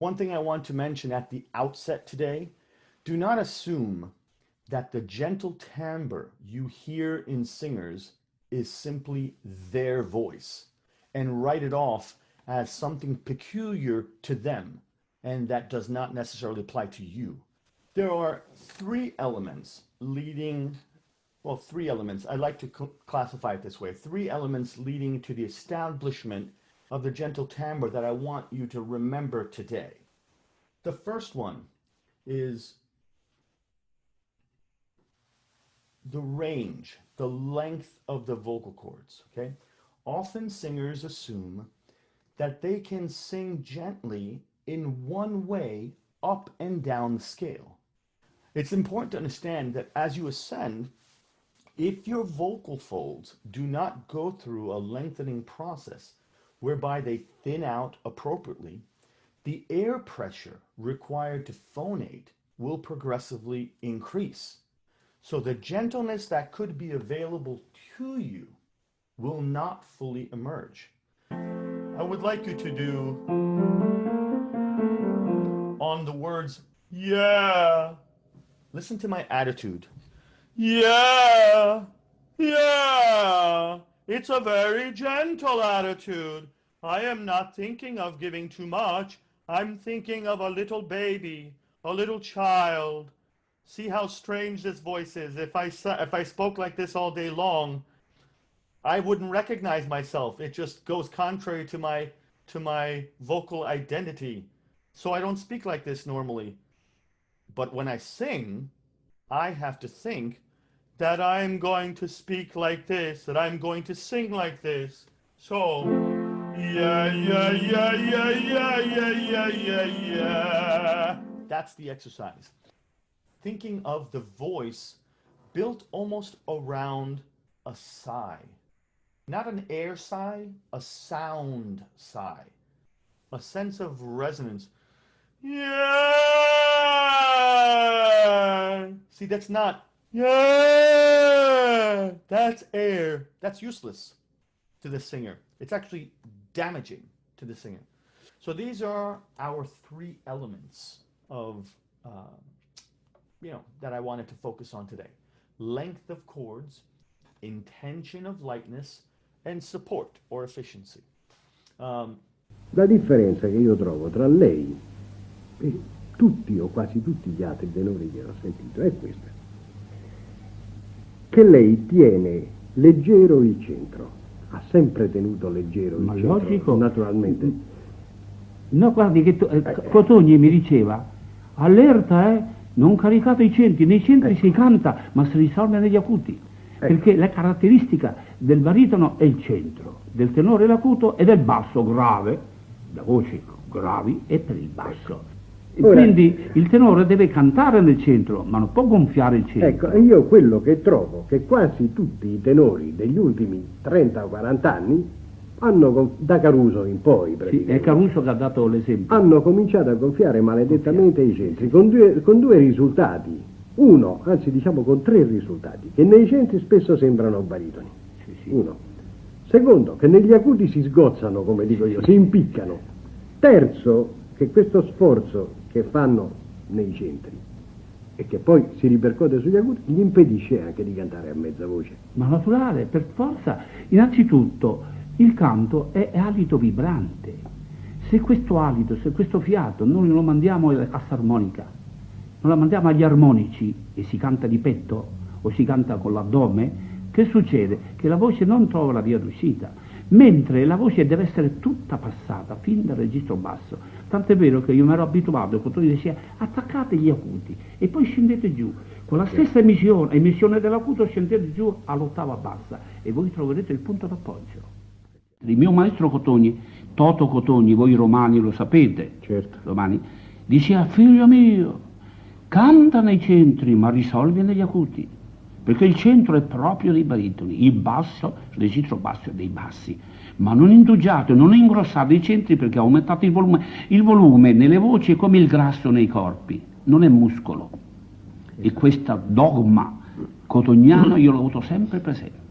One thing I want to mention at the outset today, do not assume that the gentle timbre you hear in singers is simply their voice and write it off as something peculiar to them and that does not necessarily apply to you. There are three elements leading, well, three elements. I like to classify it this way. Three elements leading to the establishment of the gentle timbre that I want you to remember today. The first one is the range, the length of the vocal cords, okay? Often singers assume that they can sing gently in one way up and down the scale. It's important to understand that as you ascend, if your vocal folds do not go through a lengthening process whereby they thin out appropriately, the air pressure required to phonate will progressively increase. So the gentleness that could be available to you will not fully emerge. I would like you to do on the words, yeah. Listen to my attitude. Yeah, yeah. It's a very gentle attitude. I am not thinking of giving too much. I'm thinking of a little baby, a little child. See how strange this voice is. If I spoke like this all day long, I wouldn't recognize myself. It just goes contrary to my vocal identity. So I don't speak like this normally. But when I sing, I have to think that I'm going to speak like this, that I'm going to sing like this. So, yeah, yeah, yeah, yeah, yeah, yeah, yeah, yeah, yeah. That's the exercise. Thinking of the voice built almost around a sigh. Not an air sigh, a sound sigh. A sense of resonance. Yeah. See, that's not, yeah. That's air. That's useless to the singer. It's actually damaging to the singer. So these are our three elements of, that I wanted to focus on today. Length of chords, intention of lightness, and support or efficiency. La differenza che io trovo tra lei e tutti o quasi tutti gli altri tenori che ho sentito è questa, che lei tiene leggero il centro, ha sempre tenuto leggero il centro, logico, naturalmente. No, guardi che Cotogni mi diceva, allerta, non caricate i centri, nei centri si canta ma si risolve negli acuti, perché la caratteristica del baritono è il centro, del tenore l'acuto e del basso grave, da voci gravi e per il basso. E Ora, quindi il tenore deve cantare nel centro, ma non può gonfiare il centro. Ecco, io quello che trovo che quasi tutti i tenori degli ultimi 30 o 40 anni hanno, da Caruso in poi, sì, è Caruso che ha dato l'esempio, hanno cominciato a gonfiare maledettamente i centri con due risultati. Uno, anzi diciamo con tre risultati, che nei centri spesso sembrano baritoni. sì. Uno. Secondo, che negli acuti si sgozzano, come dico io, si impiccano. Terzo, che questo sforzo che fanno nei centri e che poi si ripercuote sugli acuti gli impedisce anche di cantare a mezza voce. Ma naturale, per forza. Innanzitutto il canto è alito vibrante. Se questo alito, se questo fiato noi lo mandiamo alla cassa armonica, non la mandiamo agli armonici e si canta di petto o si canta con l'addome, che succede? Che la voce non trova la via d'uscita, mentre la voce deve essere tutta passata fin dal registro basso. Tant'è vero che io mi ero abituato, quando tu diceva attaccate gli acuti e poi scendete giù, con la stessa emissione dell'acuto scendete giù all'ottava bassa e voi troverete il punto d'appoggio. Il mio maestro Cotogni, Toto Cotogni, voi romani lo sapete, Certo. romani, diceva figlio mio, canta nei centri ma risolvi negli acuti, perché il centro è proprio dei baritoni, il basso, il registro basso è dei bassi, ma non indugiate, non ingrossate i centri perché aumentate il volume. Il volume nelle voci è come il grasso nei corpi, non è muscolo. E questo dogma cotognano io l'ho avuto sempre presente.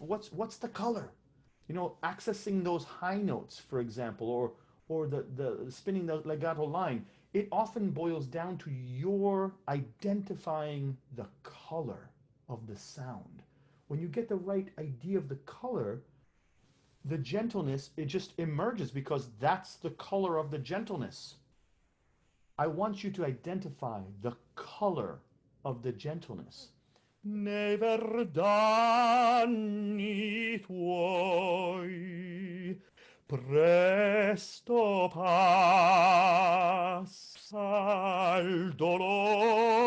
what's the color? You know, accessing those high notes, for example, or the spinning the legato line, it often boils down to your identifying the color of the sound. When you get the right idea of the color, the gentleness, it just emerges because that's the color of the gentleness. I want you to identify the color of the gentleness. Nei verdanni tuoi presto passa il dolore